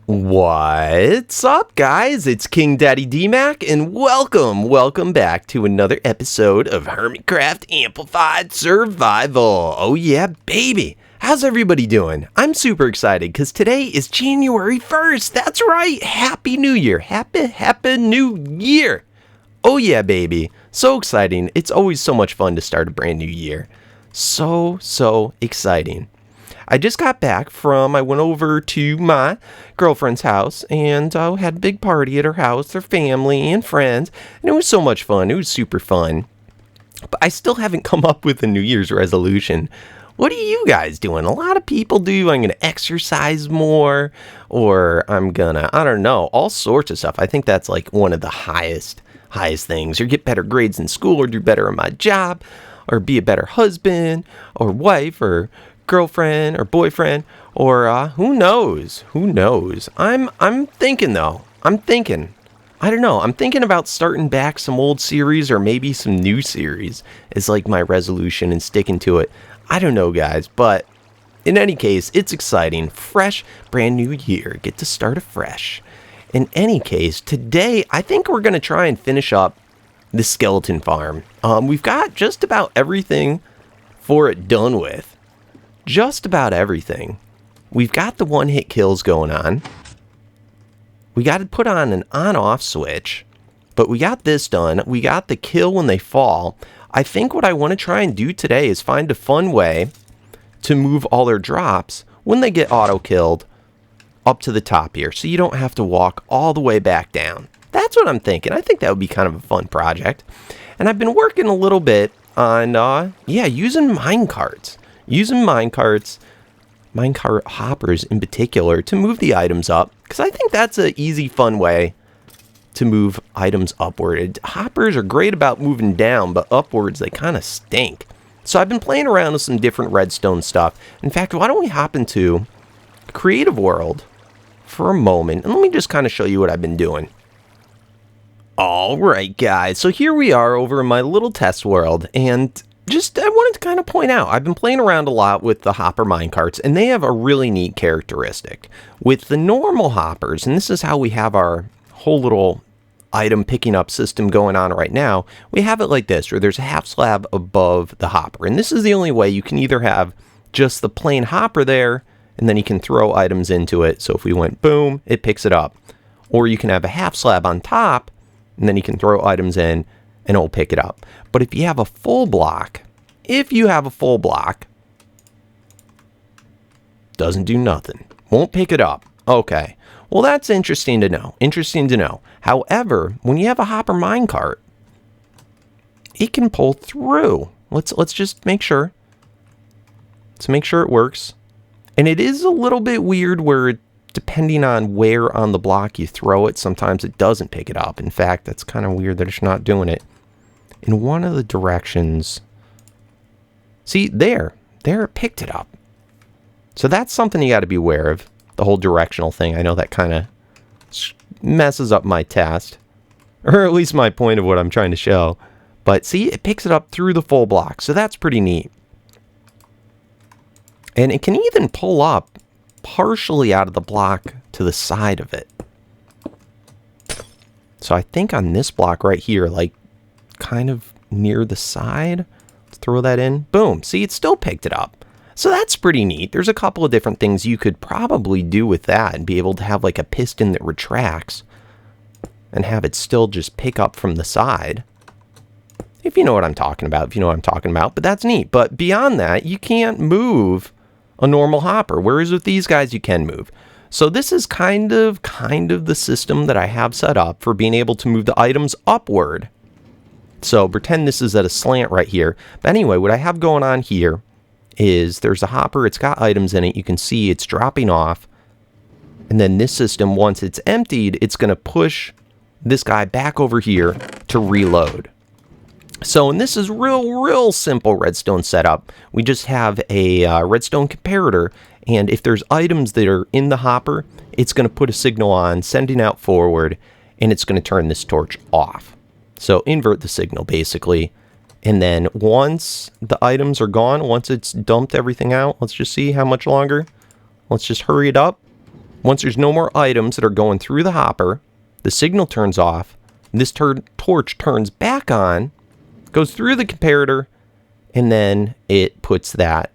What's up, guys? It's KingDaddyDMAC, and welcome back to another episode of Hermitcraft Amplified Survival. Oh yeah, baby! How's everybody doing? I'm super excited because today is January 1st. That's right! Happy New Year! Happy New Year! Oh yeah, baby! So exciting. It's always so much fun to start a brand new year. So exciting. I just got back I went over to my girlfriend's house and had a big party at her house, their family and friends, and it was so much fun. It was super fun. But I still haven't come up with a New Year's resolution. What are you guys doing? A lot of people do. I'm going to exercise more, or I'm going to, I don't know, all sorts of stuff. I think that's like one of the highest things, or get better grades in school, or do better in my job, or be a better husband, or wife, or girlfriend or boyfriend, or who knows? I'm thinking though. I don't know. I'm thinking about starting back some old series or maybe some new series is like my resolution and sticking to it. I don't know, guys, but in any case, it's exciting. Fresh, brand new year. Get to start afresh. In any case, today I think we're going to try and finish up the skeleton farm. We've got just about everything for it done with. Just about everything. We've got the one-hit kills going on. We got to put on an on-off switch. But we got this done. We got the kill when they fall. I think what I want to try and do today is find a fun way to move all their drops when they get auto-killed up to the top here. So you don't have to walk all the way back down. That's what I'm thinking. I think that would be kind of a fun project. And I've been working a little bit on, using minecarts. Using minecart hoppers in particular to move the items up, because I think that's an easy, fun way to move items upward. Hoppers are great about moving down, but upwards they kind of stink. So I've been playing around with some different redstone stuff. In fact, why don't we hop into Creative World for a moment, and let me just kind of show you what I've been doing. Alright guys, so here we are over in my little test world, and I wanted to kind of point out, I've been playing around a lot with the hopper minecarts, and they have a really neat characteristic. With the normal hoppers, and this is how we have our whole little item picking up system going on right now, we have it like this, where there's a half slab above the hopper. And this is the only way. You can either have just the plain hopper there, and then you can throw items into it. So if we went boom, it picks it up. Or you can have a half slab on top, and then you can throw items in, and it'll pick it up. But if you have a full block, doesn't do nothing. Won't pick it up. Okay. Well, that's interesting to know. However, when you have a hopper minecart, it can pull through. Let's just make sure. Let's make sure it works. And it is a little bit weird where depending on where on the block you throw it, sometimes it doesn't pick it up. In fact, that's kind of weird that it's not doing it in one of the directions. See, there it picked it up. So that's something you got to be aware of, the whole directional thing. I know that kind of messes up my test, or at least my point of what I'm trying to show. But see, it picks it up through the full block, so that's pretty neat. And it can even pull up partially out of the block to the side of it. So I think on this block right here, like kind of near the side, let's throw that in. Boom. See, it still picked it up. So that's pretty neat. There's a couple of different things you could probably do with that and be able to have like a piston that retracts and have it still just pick up from the side. If you know what I'm talking about, but that's neat. But beyond that, you can't move a normal hopper, whereas with these guys you can move. So this is kind of the system that I have set up for being able to move the items upward. So pretend this is at a slant right here. But anyway, what I have going on here is there's a hopper, it's got items in it, you can see it's dropping off. And then this system, once it's emptied, it's going to push this guy back over here to reload. So, and this is real simple redstone setup. We just have a redstone comparator, and if there's items that are in the hopper, it's going to put a signal on, sending out forward, and it's going to turn this torch off. So invert the signal basically. And then once the items are gone, once it's dumped everything out, let's just see how much longer. Let's just hurry it up. Once there's no more items that are going through the hopper, the signal turns off, this torch turns back on, goes through the comparator, and then it puts that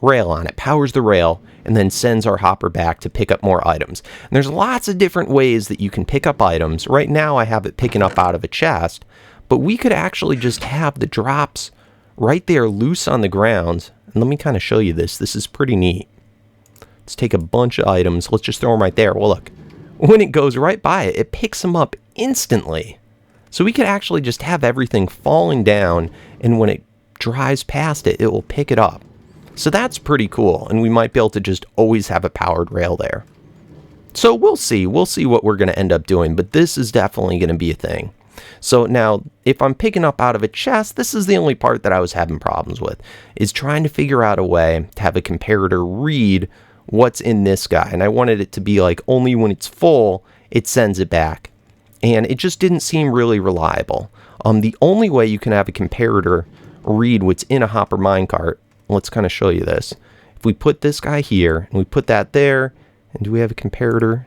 rail on it, powers the rail, and then sends our hopper back to pick up more items. And there's lots of different ways that you can pick up items. Right now I have it picking up out of a chest, but we could actually just have the drops right there loose on the ground. And let me kind of show you this. This is pretty neat. Let's take a bunch of items. Let's just throw them right there. Well, look, when it goes right by it, it picks them up instantly. So we could actually just have everything falling down, and when it drives past it, it will pick it up. So that's pretty cool, and we might be able to just always have a powered rail there. So we'll see what we're going to end up doing, but this is definitely going to be a thing. So now, if I'm picking up out of a chest, this is the only part that I was having problems with, is trying to figure out a way to have a comparator read what's in this guy. And I wanted it to be like only when it's full, it sends it back. And it just didn't seem really reliable. The only way you can have a comparator read what's in a hopper minecart, let's kind of show you this. If we put this guy here, and we put that there, and do we have a comparator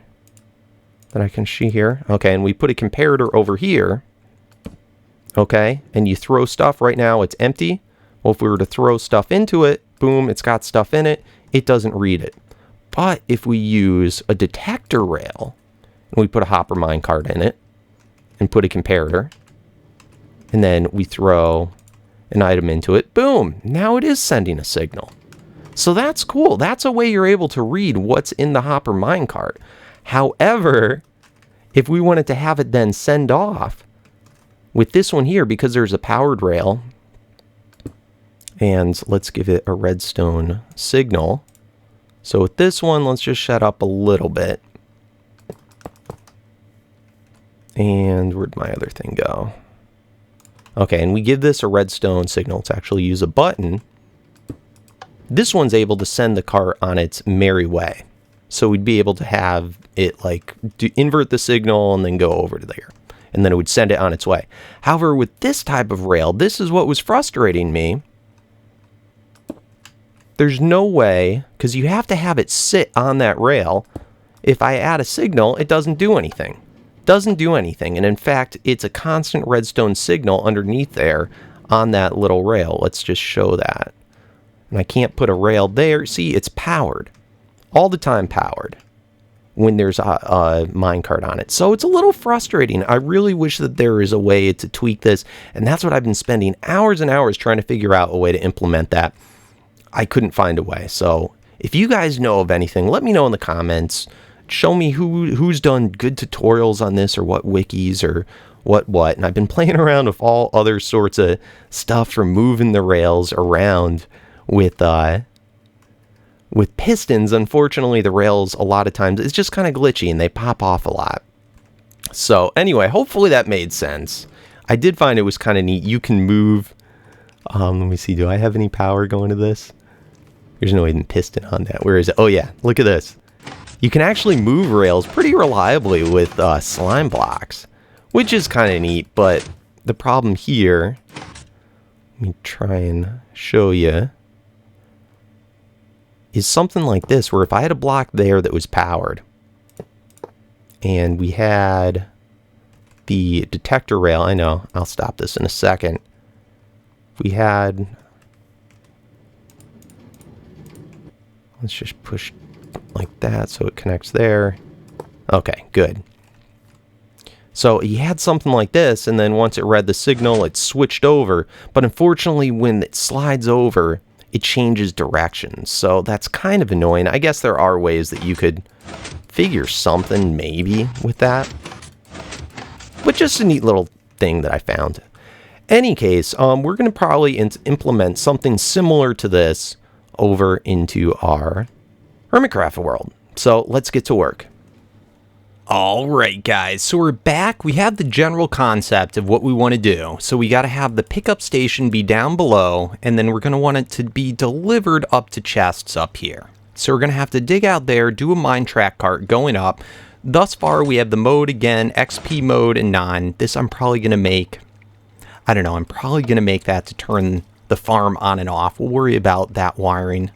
that I can see here? Okay, and we put a comparator over here, okay, and you throw stuff, right now it's empty. Well, if we were to throw stuff into it, boom, it's got stuff in it, it doesn't read it. But if we use a detector rail, and we put a hopper minecart in it, and put a comparator, and then we throw an item into it, boom, now it is sending a signal. So that's cool. That's a way you're able to read what's in the hopper minecart. However, if we wanted to have it then send off with this one here, because there's a powered rail, and let's give it a redstone signal. So with this one, let's just shut up a little bit. And where'd my other thing go? Okay, and we give this a redstone signal to actually use a button. This one's able to send the cart on its merry way. So we'd be able to have it like invert the signal and then go over to there. And then it would send it on its way. However, with this type of rail, this is what was frustrating me. There's no way, because you have to have it sit on that rail. If I add a signal, it doesn't do anything. Doesn't do anything, and in fact it's a constant redstone signal underneath there on that little rail. Let's just show that. And I can't put a rail there. See, it's powered all the time, powered when there's a minecart on it. So it's a little frustrating. I really wish that there is a way to tweak this, and that's what I've been spending hours and hours trying to figure out a way to implement that. I couldn't find a way. So if you guys know of anything, let me know in the comments. Show me who's done good tutorials on this, or what wikis, or what. And I've been playing around with all other sorts of stuff for moving the rails around with pistons. Unfortunately, the rails a lot of times it's just kind of glitchy and they pop off a lot. So anyway, hopefully that made sense. I did find it was kind of neat. You can move. Let me see. Do I have any power going to this? There's no even piston on that. Where is it? Oh yeah, look at this. You can actually move rails pretty reliably with slime blocks, which is kind of neat. But the problem here, let me try and show you, is something like this, where if I had a block there that was powered, and we had the detector rail, I know, I'll stop this in a second. We had, let's just push like that so it connects there. Okay, good. So you had something like this, and then once it read the signal, it switched over. But unfortunately, when it slides over, it changes directions. So that's kind of annoying. I guess there are ways that you could figure something maybe with that. But just a neat little thing that I found. Any case, we're going to probably implement something similar to this over into our Hermitcraft world. So let's get to work. Alright guys, so we're back. We have the general concept of what we want to do. So we got to have the pickup station be down below, and then we're going to want it to be delivered up to chests up here. So we're going to have to dig out there, do a mine track cart going up. Thus far we have the mode again, XP mode and non. This I'm probably going to make, I don't know, I'm probably going to make that to turn the farm on and off. We'll worry about that wiring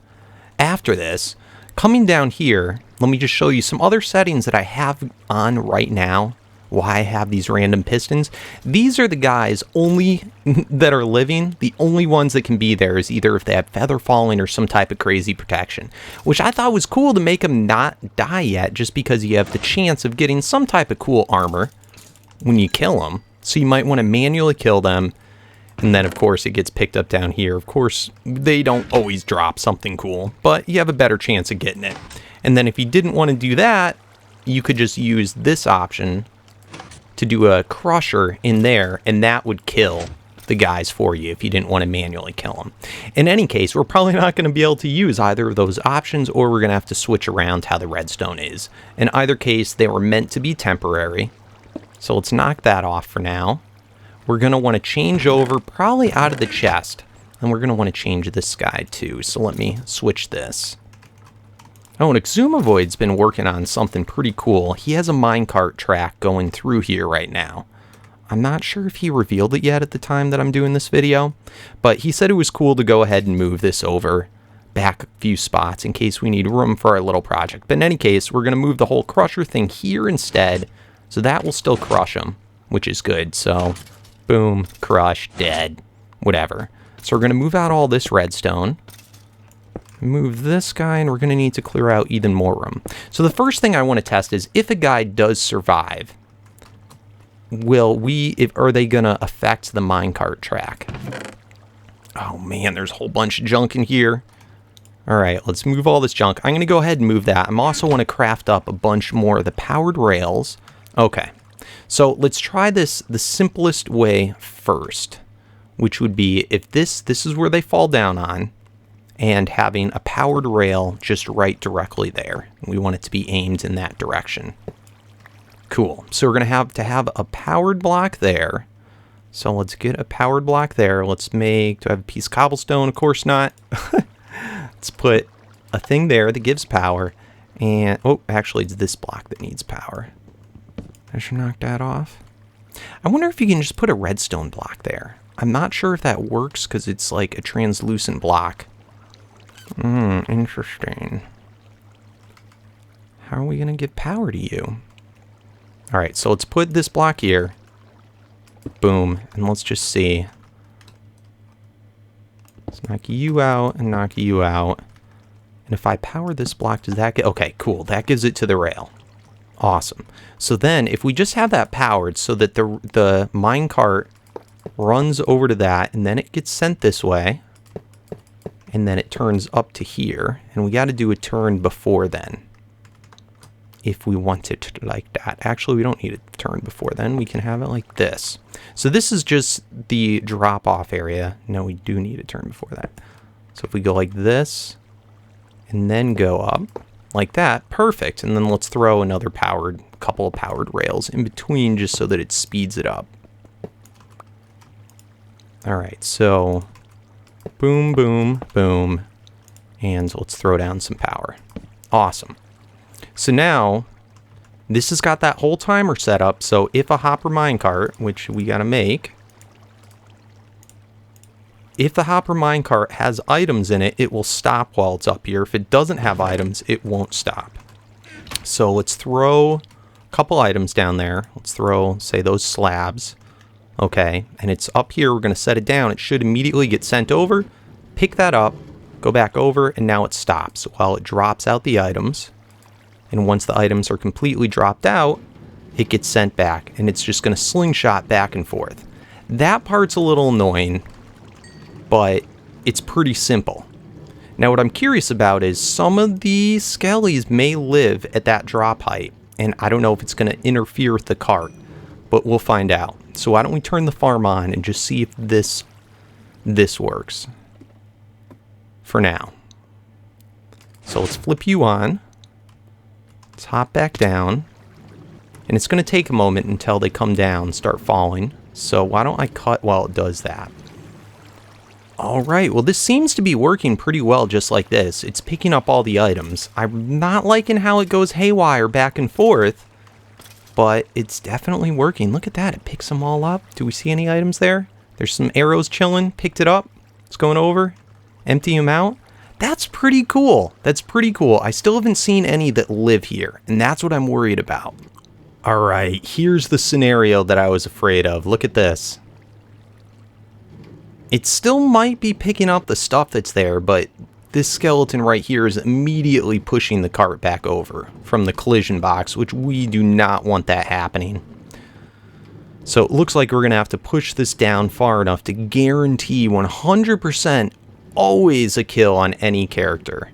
after this. Coming down here, let me just show you some other settings that I have on right now. Why I have these random pistons. These are the guys only that are living. The only ones that can be there is either if they have feather falling or some type of crazy protection, which I thought was cool to make them not die yet, just because you have the chance of getting some type of cool armor when you kill them. So you might want to manually kill them. And then, of course, it gets picked up down here. Of course, they don't always drop something cool, but you have a better chance of getting it. And then if you didn't want to do that, you could just use this option to do a crusher in there, and that would kill the guys for you if you didn't want to manually kill them. In any case, we're probably not going to be able to use either of those options, or we're going to have to switch around how the redstone is. In either case, they were meant to be temporary. So let's knock that off for now. We're going to want to change over probably out of the chest, and we're going to want to change this guy too. So let me switch this. Oh, and Exumavoid's been working on something pretty cool. He has a minecart track going through here right now. I'm not sure if he revealed it yet at the time that I'm doing this video, but he said it was cool to go ahead and move this over back a few spots in case we need room for our little project. But in any case, we're going to move the whole crusher thing here instead, so that will still crush them, which is good. So, boom, crush, dead, whatever. So we're going to move out all this redstone. Move this guy, and we're going to need to clear out even more room. So the first thing I want to test is if a guy does survive, are they going to affect the minecart track? Oh man, there's a whole bunch of junk in here. All right, let's move all this junk. I'm going to go ahead and move that. I'm also want to craft up a bunch more of the powered rails. Okay, so let's try this the simplest way first, which would be if this is where they fall down on, and having a powered rail just right directly there. We want it to be aimed in that direction. Cool. So we're going to have a powered block there. So let's get a powered block there. Let's make, do I have a piece of cobblestone? Of course not. Let's put a thing there that gives power. And, oh, actually it's this block that needs power. I should knock that off. I wonder if you can just put a redstone block there. I'm not sure if that works because it's like a translucent block. Interesting. How are we going to give power to you? Alright, so let's put this block here. Boom. And let's just see. Let's knock you out and knock you out. And if I power this block, does that get... Okay, cool. That gives it to the rail. Awesome. So then, if we just have that powered so that the minecart runs over to that, and then it gets sent this way, and then it turns up to here, and we got to do a turn before then if we want it like that. Actually, we don't need a turn before then. We can have it like this. So this is just the drop-off area. No, we do need a turn before that. So if we go like this and then go up like that, perfect. And then let's throw another couple of powered rails in between just so that it speeds it up. All right, so boom, boom, boom. And let's throw down some power. Awesome. So now, this has got that whole timer set up. So if a hopper minecart, which we got to make, if the hopper minecart has items in it, it will stop while it's up here. If it doesn't have items, it won't stop. So let's throw a couple items down there. Let's throw, say, those slabs. Okay, and it's up here. We're going to set it down. It should immediately get sent over. Pick that up, go back over, and now it stops while it drops out the items. And once the items are completely dropped out, it gets sent back, and it's just going to slingshot back and forth. That part's a little annoying, but it's pretty simple. Now, what I'm curious about is some of the skellies may live at that drop height, and I don't know if it's going to interfere with the cart, but we'll find out. So why don't we turn the farm on and just see if this works for now. So let's flip you on. Let's hop back down. And it's going to take a moment until they come down and start falling. So why don't I cut while it does that? Alright, well this seems to be working pretty well just like this. It's picking up all the items. I'm not liking how it goes haywire back and forth, but it's definitely working. Look at that, it picks them all up. Do we see any items there? There's some arrows chilling, picked it up. It's going over, empty them out. That's pretty cool. That's pretty cool. I still haven't seen any that live here, and that's what I'm worried about. All right, here's the scenario that I was afraid of. Look at this. It still might be picking up the stuff that's there, but this skeleton right here is immediately pushing the cart back over from the collision box, which we do not want that happening. So it looks like we're going to have to push this down far enough to guarantee 100% always a kill on any character.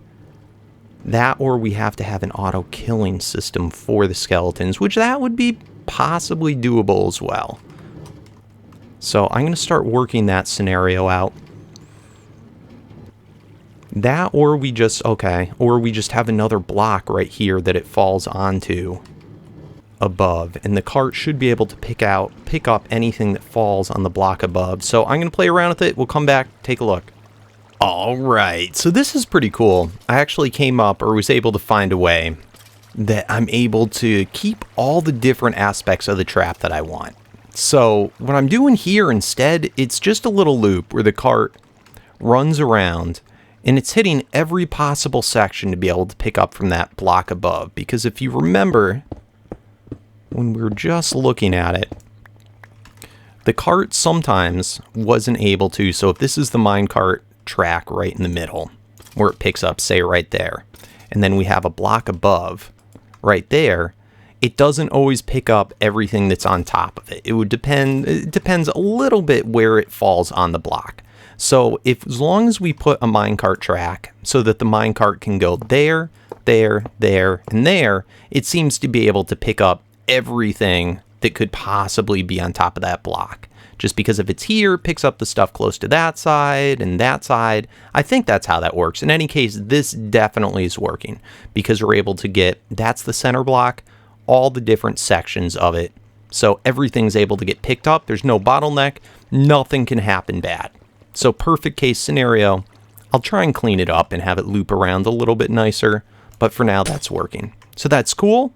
That, or we have to have an auto killing system for the skeletons, which that would be possibly doable as well. So I'm going to start working that scenario out. That, or we just, okay, or we just have another block right here that it falls onto above, and the cart should be able to pick up anything that falls on the block above. So I'm going to play around with it. We'll come back, take a look. All right, so this is pretty cool. I actually came up, or was able to find a way that I'm able to keep all the different aspects of the trap that I want. So what I'm doing here instead, it's just a little loop where the cart runs around and it's hitting every possible section to be able to pick up from that block above. Because if you remember, when we were just looking at it, the cart sometimes wasn't able to. So if this is the minecart track right in the middle, where it picks up, say right there, and then we have a block above right there, it doesn't always pick up everything that's on top of it. It depends a little bit where it falls on the block. So as long as we put a minecart track so that the minecart can go there, there, there, and there, it seems to be able to pick up everything that could possibly be on top of that block. Just because if it's here, it picks up the stuff close to that side and that side. I think that's how that works. In any case, this definitely is working because we're able to get, that's the center block, all the different sections of it. So everything's able to get picked up. There's no bottleneck. Nothing can happen bad. So perfect case scenario. I'll try and clean it up and have it loop around a little bit nicer. But for now, that's working. So that's cool.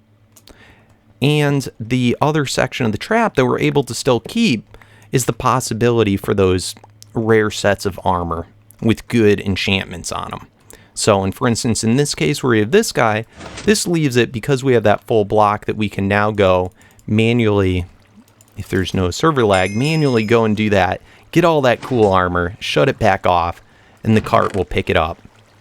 And the other section of the trap that we're able to still keep is the possibility for those rare sets of armor with good enchantments on them. So, and for instance, in this case where we have this guy, this leaves it because we have that full block that we can now go manually, if there's no server lag, manually go and do that, get all that cool armor, shut it back off, and the cart will pick it up.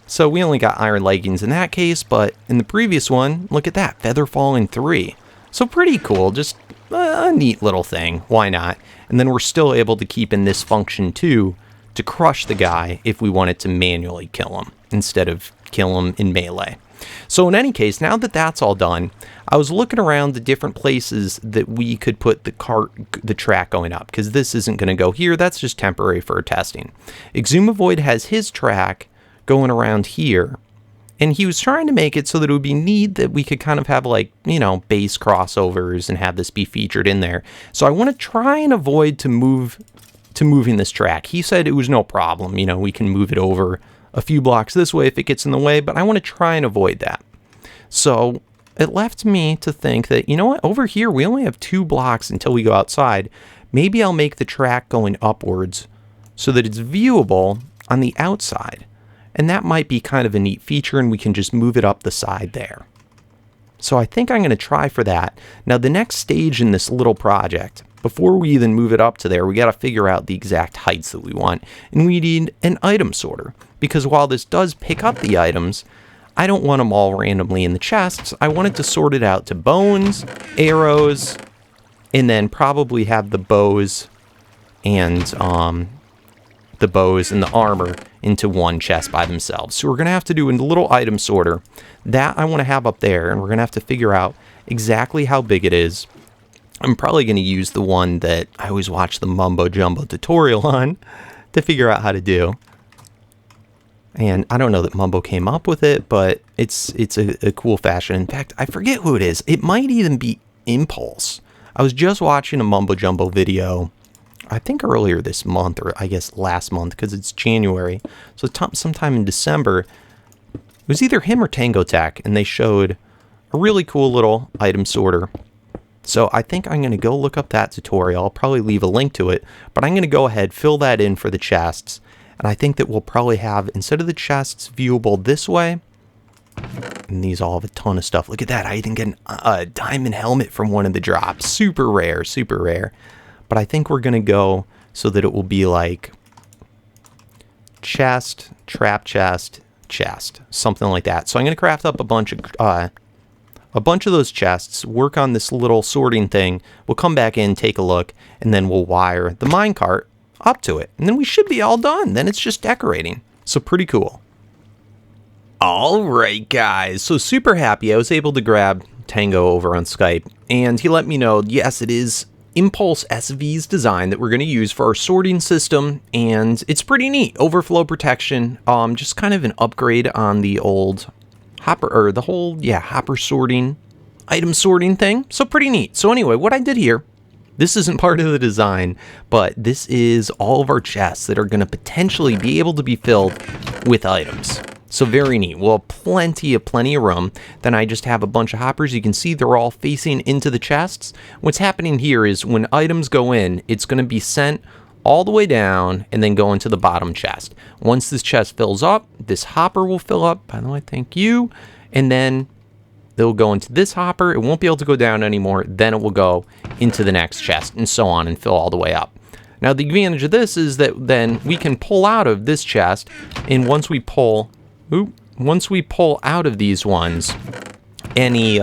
So we only got iron leggings in that case, but in the previous one, look at that, feather falling 3. So pretty cool, just a neat little thing, why not? And then we're still able to keep in this function too, to crush the guy if we wanted to manually kill him, instead of kill him in melee. So in any case, now that that's all done, I was looking around the different places that we could put the track going up, because this isn't going to go here, that's just temporary for testing. Exumavoid has his track going around here, and he was trying to make it so that it would be neat that we could kind of have, like, you know, base crossovers and have this be featured in there. So I want to try and avoid moving this track. He said it was no problem, you know, we can move it over a few blocks this way if it gets in the way, but I want to try and avoid that. So it left me to think that, you know what, over here we only have 2 blocks until we go outside. Maybe I'll make the track going upwards so that it's viewable on the outside. And that might be kind of a neat feature, and we can just move it up the side there. So I think I'm going to try for that. Now the next stage in this little project, before we even move it up to there, we got to figure out the exact heights that we want. And we need an item sorter. Because while this does pick up the items, I don't want them all randomly in the chests. I want it to sort it out to bones, arrows, and then probably have the bows and the armor into one chest by themselves. So we're going to have to do a little item sorter. That I want to have up there, and we're going to have to figure out exactly how big it is. I'm probably going to use the one that I always watch the Mumbo Jumbo tutorial on to figure out how to do. And I don't know that Mumbo came up with it, but it's a cool fashion. In fact, I forget who it is. It might even be Impulse. I was just watching a Mumbo Jumbo video, I think earlier this month, or I guess last month, because it's January. So sometime in December, it was either him or Tango Tech, and they showed a really cool little item sorter. So I think I'm going to go look up that tutorial. I'll probably leave a link to it, but I'm going to go ahead, fill that in for the chests, And I think that we'll probably have, instead of the chests viewable this way, and these all have a ton of stuff. Look at that. I even get a diamond helmet from one of the drops. Super rare, super rare. But I think we're going to go so that it will be like chest, trap chest, chest, something like that. So I'm going to craft up a bunch of those chests, work on this little sorting thing. We'll come back in, take a look, and then we'll wire the minecart up to it. And then we should be all done. Then it's just decorating. So pretty cool. All right, guys. So super happy. I was able to grab Tango over on Skype, and he let me know, yes, it is ImpulseSV's design that we're going to use for our sorting system, and it's pretty neat. Overflow protection, just kind of an upgrade on the old hopper, or the whole, hopper sorting, item sorting thing. So pretty neat. So anyway, what I did here, this isn't part of the design, but this is all of our chests that are going to potentially be able to be filled with items. So very neat. Well, plenty of room. Then I just have a bunch of hoppers. You can see they're all facing into the chests. What's happening here is when items go in, it's going to be sent all the way down and then go into the bottom chest. Once this chest fills up, this hopper will fill up. By the way, thank you. And then they'll go into this hopper. It won't be able to go down anymore. Then it will go into the next chest and so on and fill all the way up. Now, the advantage of this is that then we can pull out of this chest, and once we pull out of these ones, any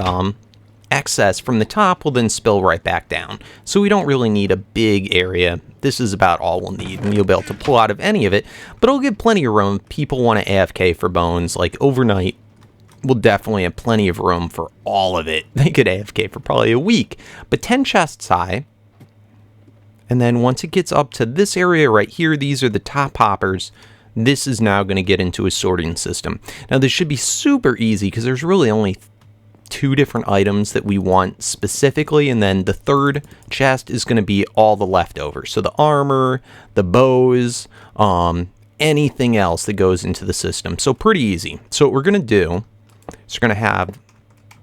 excess from the top will then spill right back down. So we don't really need a big area. This is about all we'll need, and you'll be able to pull out of any of it, but it'll give plenty of room if people want to AFK for bones. Like overnight, we'll definitely have plenty of room for all of it. They could AFK for probably a week, but 10 chests high. And then once it gets up to this area right here, these are the top hoppers. This is now going to get into a sorting system. Now, this should be super easy because there's really only 2 different items that we want specifically, and then the third chest is going to be all the leftovers. So the armor, the bows, anything else that goes into the system. So pretty easy. So what we're going to do is we're going to have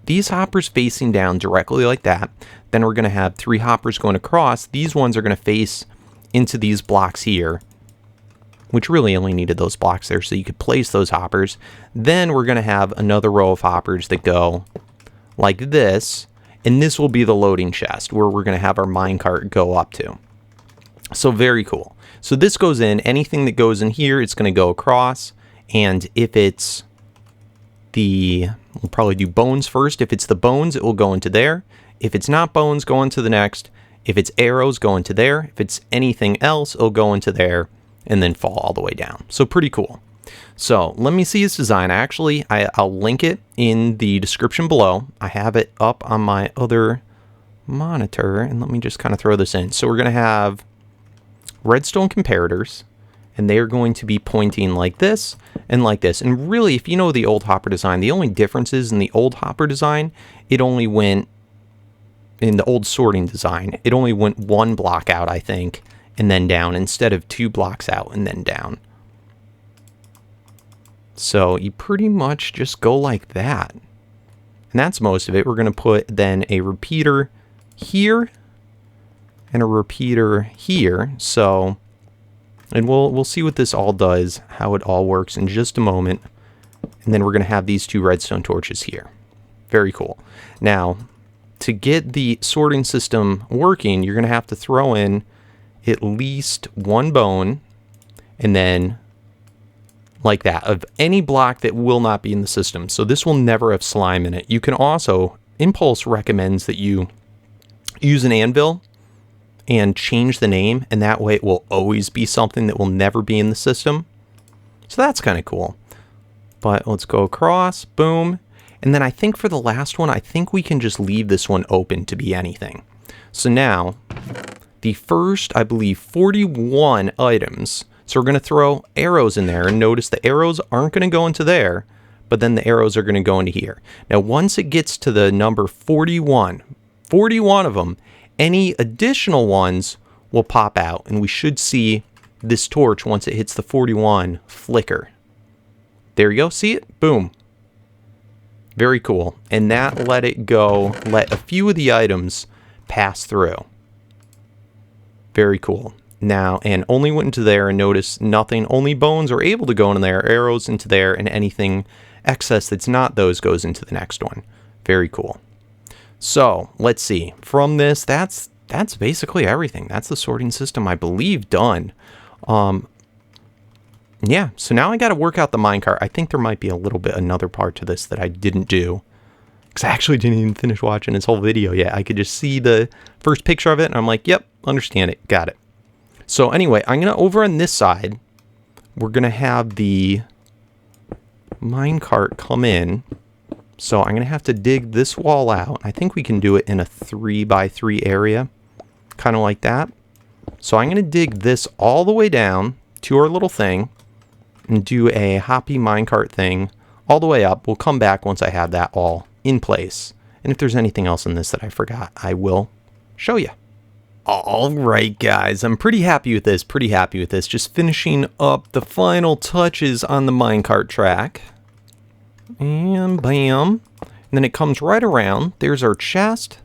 these hoppers facing down directly like that. Then we're going to have 3 hoppers going across. These ones are going to face into these blocks here, which really only needed those blocks there so you could place those hoppers. Then we're going to have another row of hoppers that go like this, and this will be the loading chest where we're going to have our minecart go up to. So very cool. So this goes in, anything that goes in here, it's going to go across, and if it's we'll probably do bones first. If it's the bones, it will go into there. If it's not bones, go into the next. If it's arrows, go into there. If it's anything else, it'll go into there and then fall all the way down. So pretty cool. So let me see his design. I'll link it in the description below. I have it up on my other monitor, and let me just kind of throw this in. So we're going to have redstone comparators, and they are going to be pointing like this and like this. And really, if you know the old hopper design, the only difference is in the old hopper design, it only went, in the old sorting design, it only went 1 block out, I think, and then down, instead of 2 blocks out and then down. So you pretty much just go like that. And that's most of it. We're going to put then a repeater here and a repeater here. So, and we'll see what this all does, how it all works in just a moment. And then we're going to have these 2 redstone torches here. Very cool. Now, to get the sorting system working, you're going to have to throw in at least 1 bone, and then like that, of any block that will not be in the system. So this will never have slime in it. You can also, Impulse recommends that you use an anvil and change the name, and that way it will always be something that will never be in the system. So that's kind of cool. But let's go across, boom. And then I think for the last one, I think we can just leave this one open to be anything. So now, the first, I believe, 41 items. So we're going to throw arrows in there, and notice the arrows aren't going to go into there, but then the arrows are going to go into here. Now, once it gets to the number 41 of them, any additional ones will pop out, and we should see this torch, once it hits the 41, flicker. There you go. See it? Boom. Very cool. And that let it go, let a few of the items pass through. Very cool. now, and only went into there, and notice nothing, only bones are able to go in there, arrows into there, and anything excess that's not those goes into the next one. Very cool. So let's see, from this, that's basically everything. That's the sorting system, I believe, done. Yeah, so now I got to work out the minecart. I think there might be a little bit another part to this that I didn't do, because I actually didn't even finish watching this whole video yet. I could just see the first picture of it, and I'm like, yep, understand it, got it. So anyway, I'm going to, over on this side, we're going to have the minecart come in. So I'm going to have to dig this wall out. I think we can do it in a 3x3 area, kind of like that. So I'm going to dig this all the way down to our little thing and do a hoppy minecart thing all the way up. We'll come back once I have that all in place. And if there's anything else in this that I forgot, I will show you. All right, guys, I'm pretty happy with this, Just finishing up the final touches on the minecart track. And bam. And then it comes right around. There's our chest.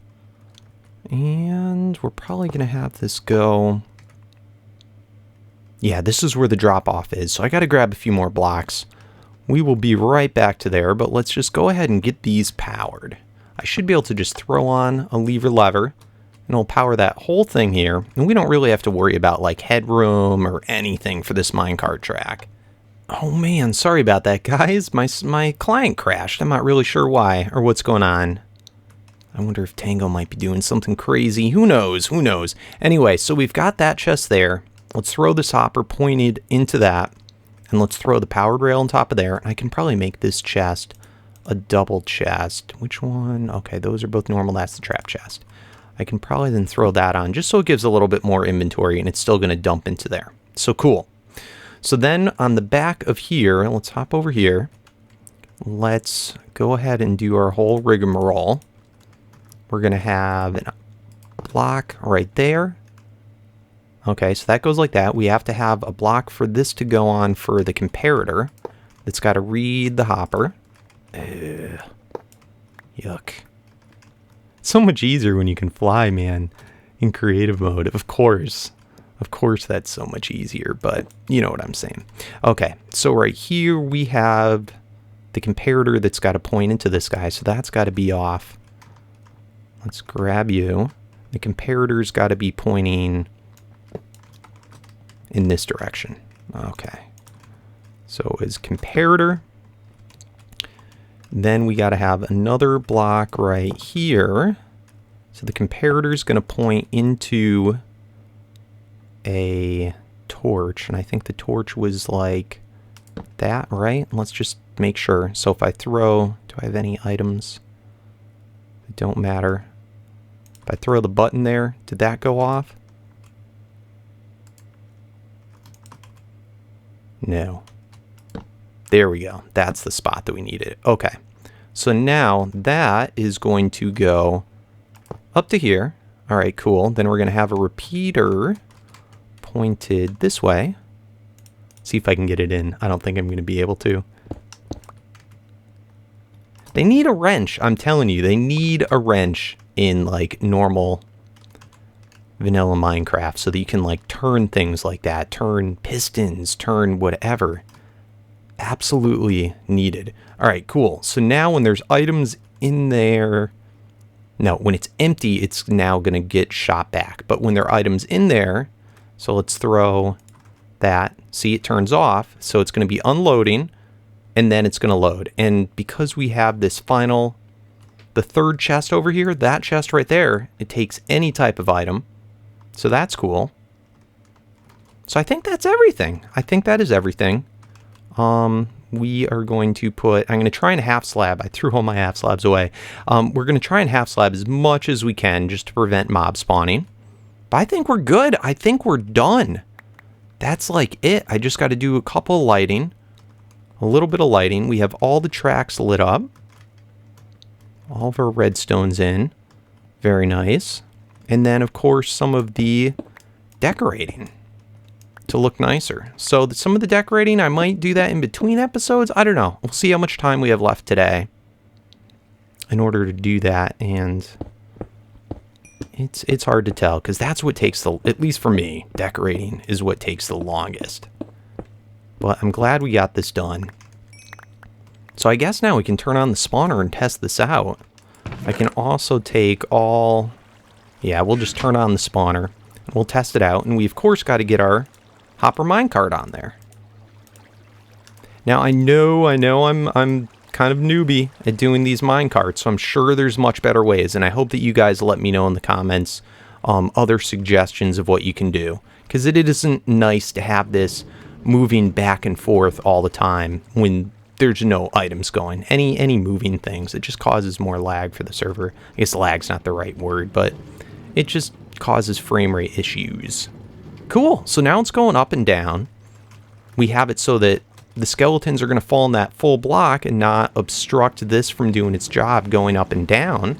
And we're probably going to have this go. Yeah, this is where the drop-off is. So I got to grab a few more blocks. We will be right back to there, but let's just go ahead and get these powered. I should be able to just throw on a lever, and it'll power that whole thing here. And we don't really have to worry about like headroom or anything for this minecart track. Oh man, sorry about that, guys. My client crashed. I'm not really sure why or what's going on. I wonder if Tango might be doing something crazy. Who knows? Who knows? Anyway, so we've got that chest there. Let's throw this hopper pointed into that. And let's throw the powered rail on top of there. And I can probably make this chest a double chest. Which one? Okay, those are both normal. That's the trap chest. I can probably then throw that on just so it gives a little bit more inventory, and it's still going to dump into there. So cool. So then on the back of here, let's hop over here. Let's go ahead and do our whole rigmarole. We're going to have a block right there. Okay, so that goes like that. We have to have a block for this to go on for the comparator. That's got to read the hopper. Yuck. So much easier when you can fly, man, in creative mode. Of course, that's so much easier, but you know what I'm saying. Okay, so right here we have the comparator that's got to point into this guy, so that's got to be off. Let's grab you. The comparator's got to be pointing in this direction. Okay, so is comparator. Then we got to have another block right here. So the comparator is going to point into a torch. And I think the torch was like that, right? Let's just make sure. So if I throw, do I have any items? It don't matter. If I throw the button there, did that go off? No. There we go. That's the spot that we needed. Okay. So now that is going to go up to here. All right, cool. Then we're going to have a repeater pointed this way. See if I can get it in. I don't think I'm going to be able to. They need a wrench. I'm telling you, they need a wrench in like normal vanilla Minecraft so that you can like turn things like that, turn pistons, turn whatever. Absolutely needed. All right, cool. So now when there's items in there, no, when it's empty, it's now going to get shot back. But when there are items in there, so let's throw that. See, it turns off. So it's going to be unloading, and then it's going to load. And because we have this final, the third chest over here, that chest right there, it takes any type of item. So that's cool. So I think that's everything. I think that is everything. We are going to put, I'm going to try and half slab. I threw all my half slabs away. We're going to try and half slab as much as we can just to prevent mob spawning. But I think we're good. I think we're done. That's like it. I just got to do a couple of lighting, a little bit of lighting. We have all the tracks lit up. All of our redstones in. Very nice. And then, of course, some of the decorating to look nicer. So some of the decorating, I might do that in between episodes. I don't know. We'll see how much time we have left today in order to do that. And It's hard to tell because that's what takes at least for me, decorating is what takes the longest. But I'm glad we got this done. So I guess now we can turn on the spawner and test this out. I can also take all... Yeah, we'll just turn on the spawner. We'll test it out. And we, of course, got to get our hopper minecart on there. Now, I know I'm kind of newbie at doing these minecarts, so I'm sure there's much better ways. And I hope that you guys let me know in the comments other suggestions of what you can do. Because it isn't nice to have this moving back and forth all the time when there's no items going. Any moving things, it just causes more lag for the server. I guess lag's not the right word, but it just causes frame rate issues. Cool, so now it's going up and down. We have it so that the skeletons are going to fall in that full block and not obstruct this from doing its job going up and down.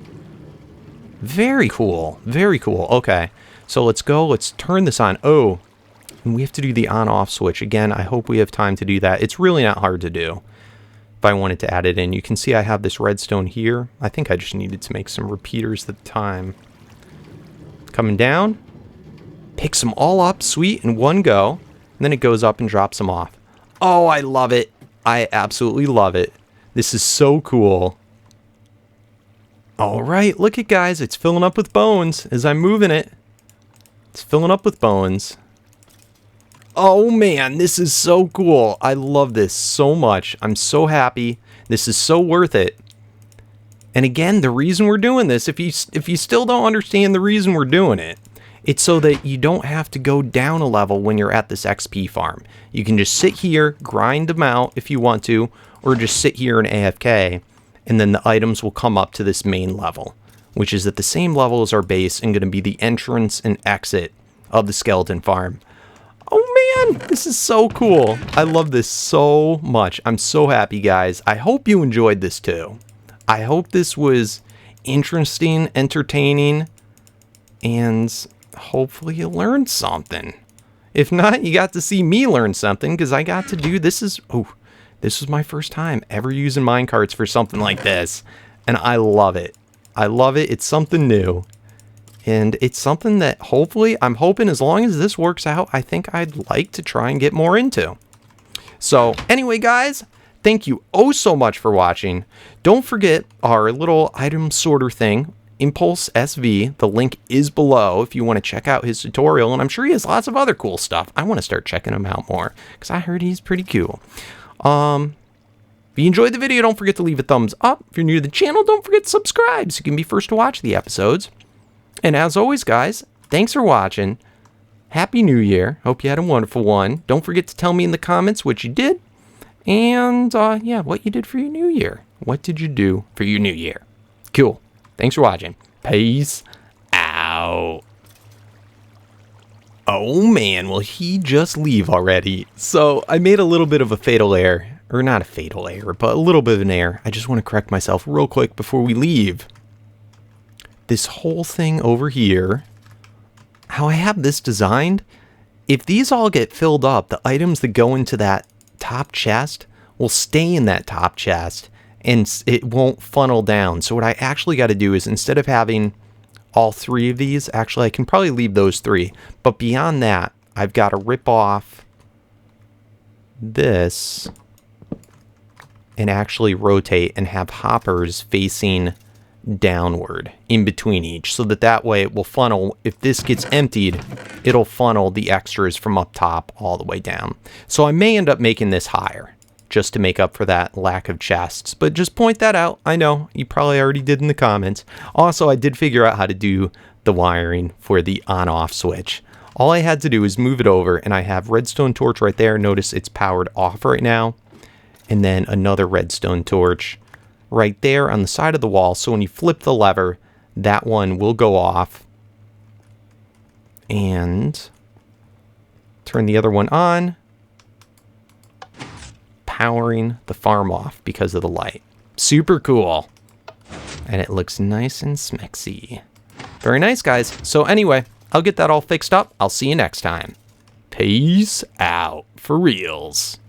Very cool, very cool. Okay, so let's go, let's turn this on. Oh, and we have to do the on-off switch. Again, I hope we have time to do that. It's really not hard to do. If I wanted to add it in, you can see I have this redstone here. I think I just needed to make some repeaters at the time. Coming down, picks them all up, sweet, in one go, and then it goes up and drops them off. Oh, I love it. I absolutely love it. This is so cool. All right, look at guys, it's filling up with bones as I'm moving it. It's filling up with bones. Oh man, this is so cool. I love this so much. I'm so happy. This is so worth it. And again, the reason we're doing this, if you still don't understand the reason we're doing it, it's so that you don't have to go down a level when you're at this XP farm. You can just sit here, grind them out if you want to, or just sit here in AFK, and then the items will come up to this main level, which is at the same level as our base and going to be the entrance and exit of the skeleton farm. Oh man, this is so cool. I love this so much. I'm so happy, guys. I hope you enjoyed this too. I hope this was interesting, entertaining, and hopefully you learned something. If not, you got to see me learn something because I got to do this was my first time ever using minecarts for something like this. And I love it. I love it. It's something new. And it's something that hopefully, I'm hoping as long as this works out, I think I'd like to try and get more into. So anyway, guys, thank you oh so much for watching. Don't forget our little item sorter thing, ImpulseSV. The link is below if you want to check out his tutorial. And I'm sure he has lots of other cool stuff. I want to start checking him out more because I heard he's pretty cool. If you enjoyed the video, don't forget to leave a thumbs up. If you're new to the channel, don't forget to subscribe so you can be first to watch the episodes. And as always, guys, thanks for watching. Happy New Year. Hope you had a wonderful one. Don't forget to tell me in the comments what you did. And, yeah, what you did for your New Year. What did you do for your New Year? Cool. Thanks for watching. Peace out. Oh, man. Will he just leave already? So, I made a little bit of a fatal error. Or not a fatal error, but a little bit of an error. I just want to correct myself real quick before we leave. This whole thing over here, how I have this designed, if these all get filled up, the items that go into that top chest will stay in that top chest and it won't funnel down. So what I actually got to do is instead of having all three of these, actually I can probably leave those three, but beyond that, I've got to rip off this and actually rotate and have hoppers facing downward in between each so that way it will funnel. If this gets emptied, it'll funnel the extras from up top all the way down. So I may end up making this higher just to make up for that lack of chests, but just point that out. I know you probably already did in the comments. Also, I did figure out how to do the wiring for the on-off switch. All I had to do is move it over, and I have redstone torch right there. Notice it's powered off right now, and then another redstone torch right there on the side of the wall. So when you flip the lever, that one will go off. And turn the other one on. Powering the farm off because of the light. Super cool. And it looks nice and smexy. Very nice, guys. So anyway, I'll get that all fixed up. I'll see you next time. Peace out for reals.